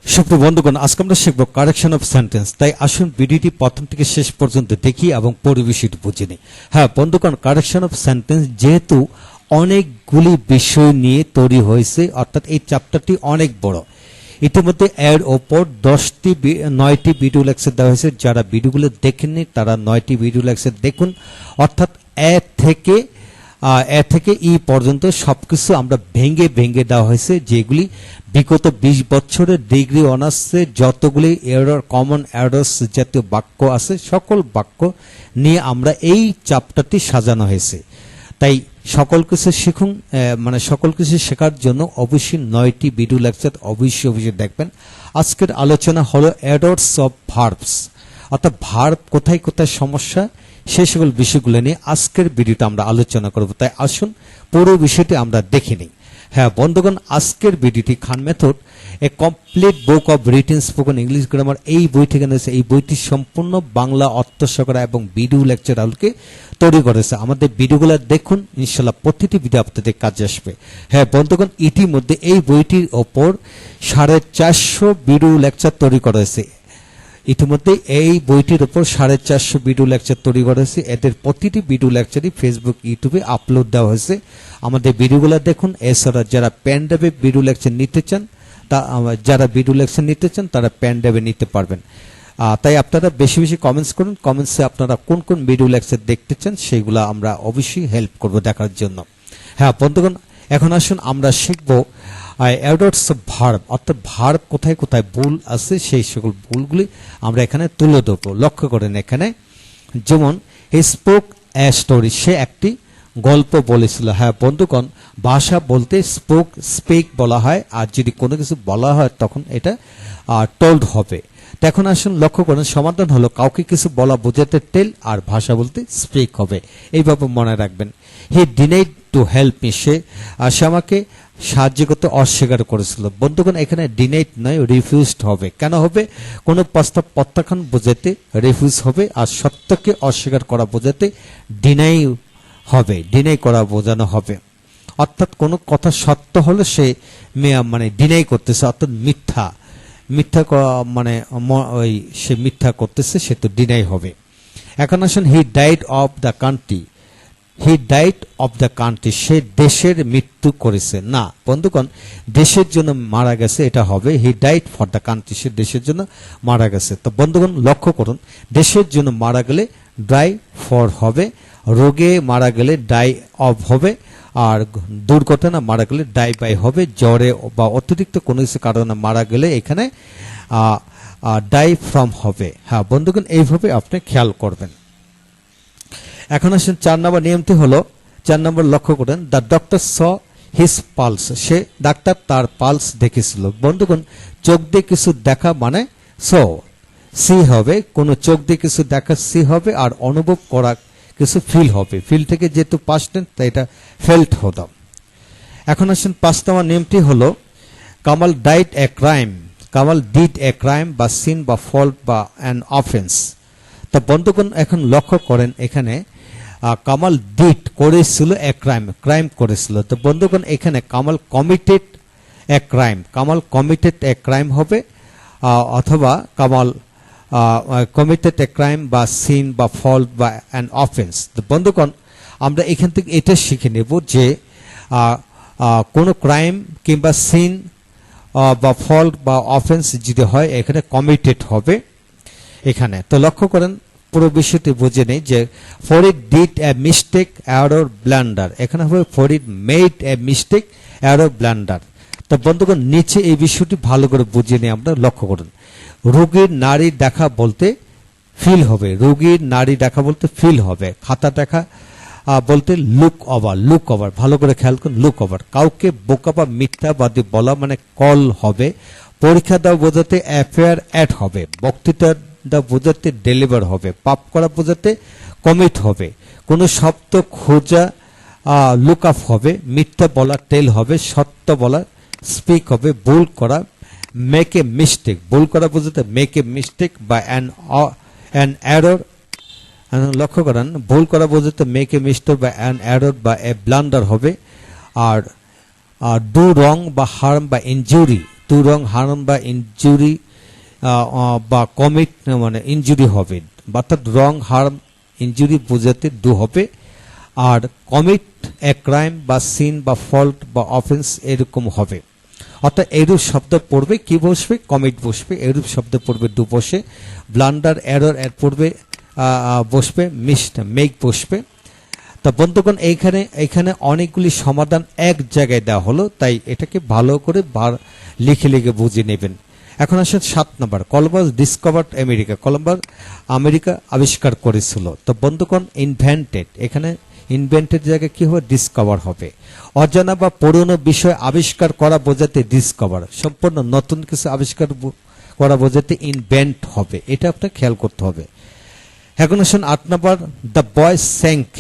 সুপ্রিয় বন্ধুগণ, আজকে আমরা শিখব কারেকশন অফ সেন্টেন্স। তাই আসুন ভিডিওটি প্রথম থেকে শেষ পর্যন্ত দেখি এবং পরিবেশটি বুঝে নিই। হ্যাঁ বন্ধুগণ, কারেকশন অফ সেন্টেন্স যেহেতু অনেকগুলি বিষয় নিয়ে তৈরি হয়েছে, অর্থাৎ এই চ্যাপ্টারটি অনেক বড়। ইতিমধ্যে এর ওপর 9টি ভিডিও লেকচার দেওয়া হয়েছে। যারা ভিডিওগুলো দেখেননি তারা 9টি ভিডিও লেকচার দেখুন। অর্থাৎ এ থেকে ই পর্যন্ত সবকিছু আমরা ভেঙে ভেঙে দেওয়া হয়েছে, যেগুলি বিগত 20 বছরের ডিগ্রি অনার্সে যতগুলি কমন এরর্স জাতীয় বাক্য আছে, সকল বাক্য নিয়ে আমরা এই চ্যাপ্টারটি সাজানো হয়েছে। তাই সকল কিছু শিখুন, সকল কিছু শেখার জন্য অবশ্যই 9টি ভিডিও লেকচার অবশ্যই দেখবেন। আজকের আলোচনা হলো এরর্স অফ ভার্বস, অর্থাৎ ভার্ব কোথায় কোথায় সমস্যা, সেই সকল বিষয়গুলো নিয়ে আজকের ভিডিওটা আমরা আলোচনা করব। তাই আসুন পুরো বিষয়টি আমরা দেখে নিই। হ্যাঁ বন্ধুগণ, আজকের ভিডিওটি খান মেথড এ complete book of written spoken English grammar এই বই থেকে নিয়েছে। এই বইটি সম্পূর্ণ বাংলা অর্থ সহকারে এবং ভিডিও লেকচার আলোকে তৈরি করেছে। আমাদের ভিডিওগুলো দেখুন, ইনশাল্লাহ প্রতিটি ভিডিও আপনাদের কাজে আসবে। হ্যাঁ বন্ধুগণ, ইতিমধ্যে এই বইটির ওপর 450 ভিডিও লেকচার তৈরি করেছে। ইতিমধ্যে এই বইটির উপর 450 ভিডিও লেকচার তৈরি করেছে। এদের প্রতিটি ভিডিও লেকচারই ফেসবুক, ইউটিউবে আপলোড দেওয়া হয়েছে। আমাদের ভিডিওগুলো দেখুন। এছাড়া যারা পেন ড্রাইভে ভিডিও লেকচার নিতে চান, তারা পেন ড্রাইভে নিতে পারবেন। তাই আপনারা বেশি বেশি কমেন্টস করুন। কমেন্টসে আপনারা কোন কোন ভিডিও লেকচার দেখতে চান সেইগুলো আমরা অবশ্যই হেল্প করব দেখার জন্য। হ্যাঁ বন্ধুগণ, এখন আসুন আমরা শিখব এরর্স অফ ভার্ব, অর্থাৎ ভার্ব কোথায় কোথায় ভুল আছে সেই সকল ভুলগুলি আমরা এখানে তুলে ধরবো। লক্ষ্য করেন, এখানে যেমন হি স্পোক এ স্টোরি, সে একটি গল্প বলেছিল। হ্যাঁ বন্ধুগণ, ভাষা বলতে স্পিক বলা হয়, আর যদি কোনো কিছু বলা হয় তখন এটা টোল্ড হবে। এখন আসুন লক্ষ্য করেন, সমাধান হলো কাউকে কিছু বলা বোঝাতে টেল, আর ভাষা বলতে স্পিক হবে। এইভাবে মনে রাখবেন। হি ডিনাইড টু হেল্প মি, সে আমাকে সাহায্য করতে অস্বীকার করেছিল। বন্ধুগণ, এখানে ডিনাইড নয়, রিফিউজড হবে। কেন হবে? কোনো প্রস্তাব প্রত্যাখ্যান বোঝাতে রিফিউজ হবে, আর সত্যকে অস্বীকার করা বোঝাতে ডিনাই হবে, ডিনাই করা বোঝানো হবে। অর্থাৎ কোনো কথা সত্য হলে সে ডিনাই করতেছে, অর্থাৎ মিথ্যা সে মিথ্যা করতেছে, সে তো ডিনাই হবে। এখন আসুন he died of the country, সে দেশের মৃত্যু করেছে। না বন্ধুগণ, দেশের জন্য মারা গেছে এটা হবে he died for the country, সে দেশের জন্য মারা গেছে। তো বন্ধুগণ লক্ষ্য করুন, দেশের জন্য মারা গেলে ডাই ফর হবে, রোগে মারা গেলে ডাই অফ হবে, আর দুর্ঘটনা মারা গেলে ডাই বাই হবে, জ্বরে বা অতিরিক্ত কোনো কিছু কারণে মারা গেলে এখানে ডাই ফ্রম হবে। হ্যাঁ বন্ধুগণ, এইভাবে আপনি খেয়াল করবেন। এখন আসুন 4 নম্বর নিয়মটি হলো, 4 নম্বর লক্ষ্য করেন, the doctor saw his pulse, say doctor তার পালস দেখেছিল। বন্ধুগণ, চোখ দিয়ে কিছু দেখা মানে সি হবে, কোনো চোখ দিয়ে কিছু দেখা সি হবে, আর অনুভব করা কিছু ফিল হবে। ফিল থেকে যেহেতু পাস্ট টেন্স তাই এটা ফেল্ট হতো। এখন আসুন 5 নম্বর নিয়মটি হলো, কামাল ডিড এ ক্রাইম বা সিন বা ফল্ট বা অ্যান অফেন্স। তো বন্ধুগণ এখন লক্ষ্য করেন, এখানে কামাল ডিড করেছিল এ ক্রাইম করেছিল। তো বন্ধুগণ এখানে কামাল কমিটেড এ ক্রাইম হবে, অথবা কামাল কমিটেড এ ক্রাইম বা সিন বা ফল্ট বা অ্যান অফেন্স। তো বন্ধুগণ আমরা এখান থেকে এটা শিখে নেব যে কোনো ক্রাইম কিংবা সিন বা ফল্ট বা অফেন্স যদি হয় এখানে কমিটেড হবে এখানে। তো লক্ষ্য করেন, পুরো বিষয়টি বুঝে নেই যে Farid did a mistake error blunder, এখানে হবে Farid made a mistake error blunder. তো বন্ধুগণ নিচে এই বিষয়টি ভালো করে বুঝে নিয়ে আমরা লক্ষ্য করুন, রোগীর নারী দেখা বলতে ফিল হবে, খাতা দেখা বলতে লুক ওভার, ভালো করে খেয়াল করুন, লুক ওভার। কাউকে বোকা বা মিথ্যাবাদী বলা মানে কল হবে, পরীক্ষা দেওয়া বোঝাতে অ্যাফেয়ার অ্যাট হবে, বক্তৃতা বোঝাতে ডেলিভার হবে, পাপ করা বোঝাতে কমিট হবে, কোনো শব্দ খোঁজা লুক আপ হবে, মিথ্যা বলা টেল হবে, সত্য বলা স্পিক হবে, ভুল করা মেক এ মিস্টেক, ভুল করা বোঝাতে মেক এ মিস্টেক বা অ্যান এরর। লক্ষ্য করেন, ভুল করা বোঝাতে মেক এ মিস্টেক বা অ্যান এরর বা এ ব্লান্ডার হবে, আর ডু রং বা হার্ম বা ইনজুরি ডু রং হার্ম বা ইনজুরি বা কমিট মানে ইনজুরি হবে, অর্থাৎ রং হার্ম ইনজুরি বোঝাতে ডু হবে, আর কমিট এ ক্রাইম বা সিন বা ফল্ট বা অফেন্স এরকম হবে। অর্থাৎ এরূপ শব্দ পড়বে কি বসবে, কমিট বসবে, এরূপ শব্দ পড়বে ডু বসে, ব্লান্ডার এরর এর পড়বে বসবে মিস্ট মেক বসবে। তা বন্ধুগণ এইখানে অনেকগুলি সমাধান এক জায়গায় দেওয়া হলো, তাই এটাকে ভালো করে লিখে লিখে বুঝে নেবেন। এখন আসেন 7 নম্বর, Columbus discovered America, Columbus America আবিষ্কার করেছিল। তো বন্ধুগণ ইনভেন্টেড, এখানে ইনভেন্টেড জায়গায় কি হবে, ডিসকভার হবে। অজানা বা পুরনো বিষয় আবিষ্কার করা বোঝাতে ডিসকভার, সম্পূর্ণ নতুন কিছু আবিষ্কার করা বোঝাতে ইনভেন্ট হবে, এটা আপনাকে খেয়াল করতে হবে। এখন আসুন 8 নম্বর, the boy sank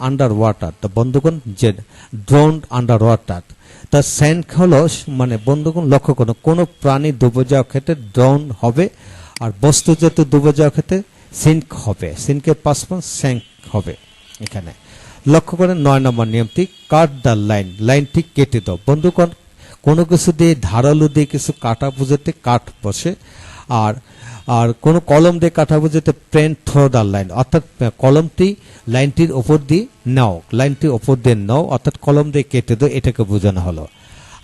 under water. তো বন্ধুগণ যে ড্রোনড আন্ডার ওয়াটার, তা স্যাঙ্ক হলো মানে বন্ধুগণ লক্ষ্য করুন, কোনো প্রাণী ডুবে যাওয়ার ক্ষেত্রে ড্রোন হবে, আর বস্তু যেহেতু ডুবে যাওয়ার ক্ষেত্রে সিঙ্ক হবে, সিঙ্কের পাশাপাশি স্যাঙ্ক হবে। এখানে লক্ষ্য করেন 9 নম্বর নিয়মটি, কাট দ্য লাইন, লাইনটি কেটে দাও। বন্ধুগণ কোনো কিছু দিয়ে ধারালো দিয়ে কিছু কাটা বোঝাতে কাট বসে, আর কোনো কলম দিয়ে কাটা বোঝাতে পেন থ্রো দ্য লাইন, অর্থাৎ কলমটি লাইনটির ওপর দিয়ে নাও, লাইনটির ওপর দিয়ে নাও, অর্থাৎ কলম দিয়ে কেটে দাও, এটাকে বোঝানো হলো।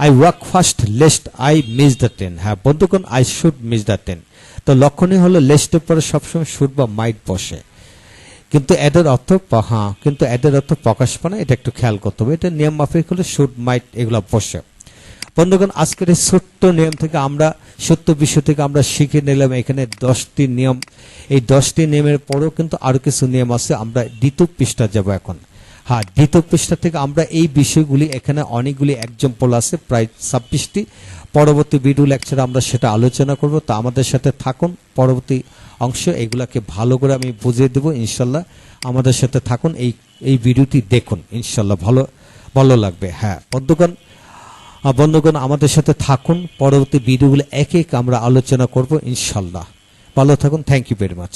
I walk fast least I miss the train, হ্যাঁ বন্ধুগণ I should miss the train. তো লক্ষণীয় হলো লেস্টের পরে সবসময় শুড বা মাইট বসে, কিন্তু এদের অর্থ কিন্তু এদের অর্থ প্রকাশ পায় না, এটা একটু খেয়াল করতে হবে। এটা নিয়ম মাফিক হলে শুড মাইট এগুলো বসে। বন্ধুগণ আজকের এই ছোট্ট নিয়ম থেকে আমরা সত্য বিষয় থেকে আমরা শিখে নিলাম এখানে 10টি নিয়ম। এই 10টি নিয়মের পরেও কিন্তু আরো কিছু নিয়ম আছে। আমরা দ্বিতীয় পৃষ্ঠা যাব এখন। হ্যাঁ, দ্বিতীয় পৃষ্ঠা থেকে আমরা এই বিষয়গুলি, এখানে অনেকগুলি এক্সাম্পল আছে, প্রায় 26টি। পরবর্তী ভিডিও লেকচারে আমরা সেটা আলোচনা করব। তো আমাদের সাথে থাকুন, পরবর্তী অংশ এগুলাকে ভালো করে আমি বুঝিয়ে দেব ইনশাল্লাহ। আমাদের সাথে থাকুন, এই ভিডিওটি দেখুন, ইনশাল্লাহ ভালো লাগবে। হ্যাঁ বন্ধুগণ আমাদের সাথে থাকুন, পরবর্তী ভিডিওগুলো এক এক আমরা আলোচনা করব ইনশাল্লাহ। ভালো থাকুন, থ্যাংক ইউ ভেরি মাচ।